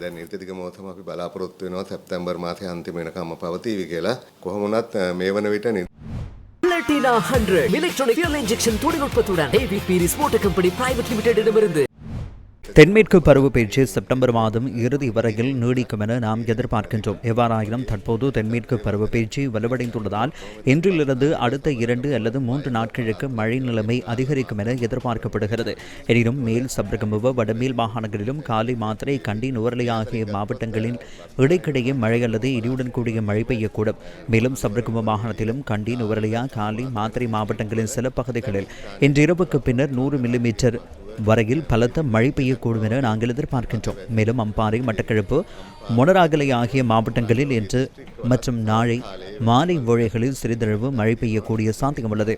දැන් නිර්දේශක මොහොතම අපි බලාපොරොත්තු වෙනවා සැප්තැම්බර් මාසයේ අන්තිම වෙනකම්ම පවතීවි කියලා. කොහොම වුණත් මේ වන විට Platina 100 electronic fuel injection தொழில்நுட்பத்துடன் AVP Motor Company Private Limited இடமிருந்து தென்மேற்கு பருவப்பேச்சு செப்டம்பர் மாதம் இறுதி வரையில் நீடிக்கும் என நாம் எதிர்பார்க்கின்றோம். எவ்வாறாயினும் தற்போது தென்மேற்கு பருவப்பேச்சு வலுவடைந்துள்ளதால் இன்றிலிருந்து அடுத்த 2 அல்லது 3 நாட்களுக்கு மழை நிலைமை அதிகரிக்கும் என எதிர்பார்க்கப்படுகிறது. எனினும் மேல் சப்ரகமுவ வடமேல் மாகாணங்களிலும் காலை மாத்திரை கண்டி நுவரலி ஆகிய மாவட்டங்களில் இடைக்கிடையே மழை அல்லது இடியுடன் கூடிய மழை பெய்யக்கூடும். மேலும் சப்ரகமுவ மாகாணத்திலும் கண்டி நுவரலியா காலி மாத்திரை மாவட்டங்களின் சில பகுதிகளில் இன்றிரவுக்கு பின்னர் 100 மில்லிமீட்டர் வரையில் பலத்த மழை பெய்யக்கூடும் என நாங்கள் எதிர்பார்க்கின்றோம். மேலும் அம்பாறை, மட்டக்களப்பு, மொனராகலை ஆகிய மாவட்டங்களில் இன்று மற்றும் நாளை மாலை வேளைகளில் சிறிதளவு மழை பெய்யக்கூடிய சாத்தியம் உள்ளது.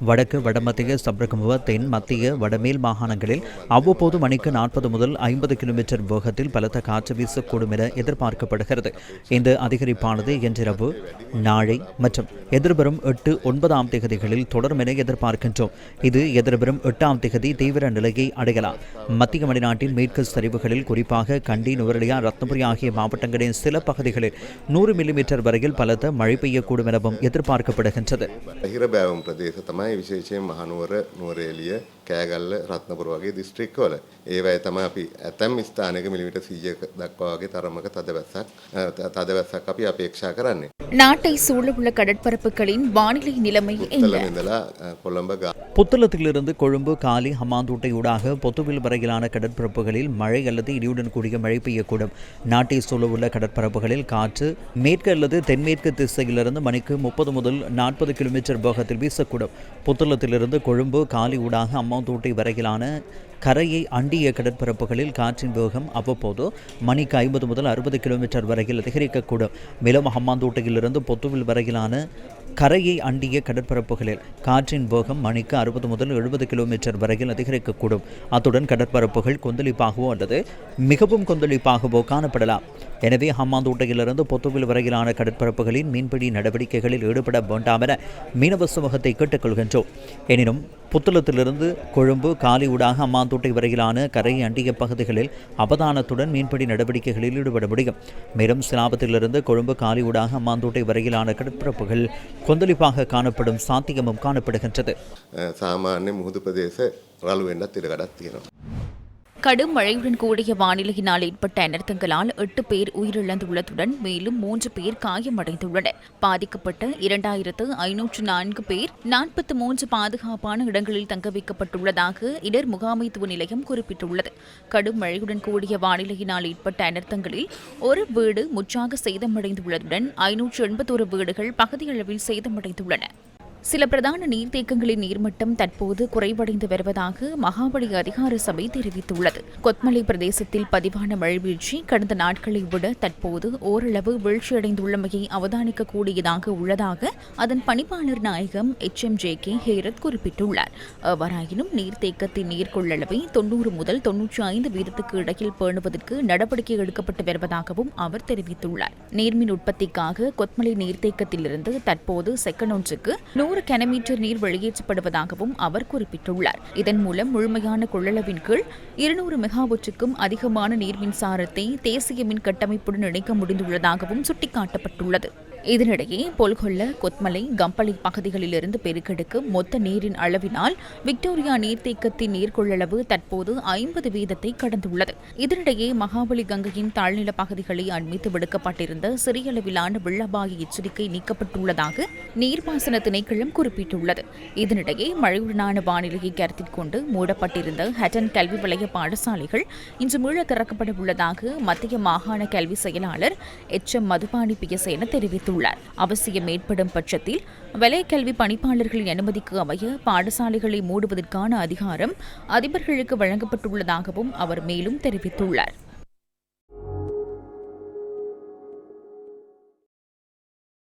வடக்கு, வடமத்திய, சப்ரகமுவ, தென் மத்திய, வடமேல் மாகாணங்களில் அவ்வப்போது மணிக்கு 40 முதல் 50 கிலோமீட்டர் வேகத்தில் பலத்த காற்று வீசக்கூடும் என எதிர்பார்க்கப்படுகிறது. இந்த அதிகரிப்பானது இன்றிரவு, நாளை மற்றும் எதிர்வரும் 8, 9ஆம் தேதிகளில் தொடரும் என எதிர்பார்க்கின்றோம். இது எதிர்வரும் 8ஆம் தேதி தீவிர நிலையை அடையலாம். மத்திய மலைநாட்டின் மேற்கு சரிவுகளில் குறிப்பாக கண்டி, நுவரெலியா, ரத்னபுரி ஆகிய மாவட்டங்களின் சில பகுதிகளில் 100 மில்லிமீட்டர் வரையில் பலத்த மழை பெய்யக்கூடும் எனவும் எதிர்பார்க்கப்படுகின்றது. බහිරබෑවුම් ප්‍රදේශ තමයි විශේෂයෙන් මහනුවර, නුවරඑළිය, කෑගල්ල, රත්නපුර වගේ දිස්ත්‍රික්කවල. ඒවැය තමයි අපි ඇතැම් ස්ථානයක මිලිමීටර් 100ක දක්වා වගේ තරමක තදවැස්සක් අපි අපේක්ෂා කරන්නේ. நாட்டை சூழவுள்ள கடற்பரப்புகளின் வானிலை நிலைமை புத்தளத்திலிருந்து கொழும்பு, காலி, ஹம்மாந்தோட்டை ஊடாக பொத்துவில் வரையிலான கடற்பரப்புகளில் மழை அல்லது இடியுடன் கூடிய மழை பெய்யக்கூடும். நாட்டை சூழவுள்ள கடற்பரப்புகளில் காற்று மேற்கு அல்லது தென்மேற்கு திசையிலிருந்து மணிக்கு 30 முதல் 40 கிலோமீட்டர் வேகத்தில் வீசக்கூடும். புத்தளத்திலிருந்து கொழும்பு, காலி ஊடாக ஹம்மாந்தோட்டை வரையிலான கரையை அண்டிய கடற்பரப்புகளில் காற்றின் வேகம் அவ்வப்போது மணிக்கு 50 முதல் 60 கிலோமீட்டர் வரையில் அதிகரிக்கக்கூடும். மேலும் ஹம்மாந்தோட்டையிலிருந்து பொத்துவில் வரையிலான கரையை அண்டிய கடற்பரப்புகளில் காற்றின் வேகம் மணிக்கு 60 முதல் 70 கிலோமீட்டர் வரையில் அதிகரிக்கக்கூடும். அத்துடன் கடற்பரப்புகள் கொந்தளிப்பாகவோ அல்லது மிகவும் கொந்தளிப்பாகவோ காணப்படலாம். எனவே ஹம்மாந்தோட்டையிலிருந்து பொத்துவில் வரையிலான கடற்பரப்புகளின் மீன்பிடி நடவடிக்கைகளில் ஈடுபட வேண்டாம் என மீனவ சமூகத்தை கேட்டுக்கொள்கின்றோம். எனினும் புத்தளத்திலிருந்து கொழும்பு, காலி ஊடாக ஹம்மாந்தோட்டை வரையிலான கரை அண்டிய பகுதிகளில் அவதானத்துடன் மீன்பிடி நடவடிக்கைகளில் ஈடுபட முடியும். மேலும் சிலாபத்திலிருந்து கொழும்பு, காலி ஊடாக ஹம்மாந்தோட்டை வரையிலான கடற்பரப்புகள் கொந்தளிப்பாக காணப்படும் சாத்தியமும் காணப்படுகின்றது. சாமானிய முகுது பிரதேச ரலு වෙන්නත් ඉඩ කඩක් තියෙනවා. கடும் மழையுடன் கூடிய வானிலையினால் ஏற்பட்ட அனர்த்தங்களால் 8 பேர் உயிரிழந்துள்ளதுடன் மேலும் 3 பேர் காயமடைந்துள்ளனர். பாதிக்கப்பட்ட 2504 பேர் 43 பாதுகாப்பான இடங்களில் தங்க வைக்கப்பட்டுள்ளதாக இடர் முகாமைத்துவ நிலையம் குறிப்பிட்டுள்ளது. கடும் மழையுடன் கூடிய வானிலையினால் ஏற்பட்ட அனர்த்தங்களில் ஒரு வீடு முற்றாக சேதமடைந்துள்ளதுடன் 581 வீடுகள் பகுதியளவில் சேதமடைந்துள்ளன. சில பிரதான நீர்த்தேக்கங்களின் நீர்மட்டம் தற்போது குறைவடைந்து வருவதாக மகாபலி அதிகார சபை தெரிவித்துள்ளது. கொத்மலை பிரதேசத்தில் பதிவான மழைவீழ்ச்சி கடந்த நாட்களை விட தற்போது ஓரளவு வீழ்ச்சியடைந்துள்ளமையை அவதானிக்கக்கூடியதாக உள்ளதாக அதன் பணிப்பாளர் நாயகம் HMJK ஹேரத் குறிப்பிட்டுள்ளார். எவ்வாறாயினும் நீர்த்தேக்கத்தின் நீர் கொள்ளளவை 90 முதல் 95 வீதத்துக்கு இடையில் பேணுவதற்கு நடவடிக்கை எடுக்கப்பட்டு வருவதாகவும் அவர் தெரிவித்துள்ளார். நீர்மின் உற்பத்திக்காக கொத்மலை நீர்த்தேக்கத்திலிருந்து தற்போது செகண்ட் ஒன்றுக்கு 100 கனமீட்டர் நீர் வெளியேற்றப்படுவதாகவும் அவர் குறிப்பிட்டுள்ளார். இதன் மூலம் முழுமையான கொள்ளளவின் கீழ் 200 மெகாவாட்டுக்கும் அதிகமான நீர் மின்சாரத்தை தேசிய மின் கட்டமைப்புடன் இணைக்க முடிந்துள்ளதாகவும் சுட்டிக்காட்டப்பட்டுள்ளது. இதனிடையே பொல்கொல்ல, கொத்மலை, கம்பளை பகுதிகளிலிருந்து பெருக்கெடுக்கும் மொத்த நீரின் அளவினால் விக்டோரியா நீர்த்தேக்கத்தின் நீர்கொள்ளளவு தற்போது 50 வீதத்தை கடந்துள்ளது. இதனிடையே மகாபலி கங்கையின் தாழ்நில பகுதிகளை அண்மித்து விடுக்கப்பட்டிருந்த சிறிய அளவிலான வெள்ள அபாய எச்சரிக்கை நீக்கப்பட்டுள்ளதாக நீர்ப்பாசன திணைக்களம் குறிப்பிட்டுள்ளது. இதனிடையே மழையுடனான வானிலையை கருத்தில் கொண்டு மூடப்பட்டிருந்த ஹட்டன் கல்வி வலய பாடசாலைகள் இன்று மீள திறக்கப்பட உள்ளதாக மத்திய மாகாண கல்வி செயலாளர் HM மதுபானி பியசேன தெரிவித்துள்ளார். அவசியம் ஏற்படும் பட்சத்தில் வலய கல்வி பணிப்பாளர்களின் அனுமதிக்கு அமைய பாடசாலைகளை மூடுவதற்கான அதிகாரம் அதிபர்களுக்கு வழங்கப்பட்டுள்ளதாகவும் அவர் மேலும் தெரிவித்துள்ளார்.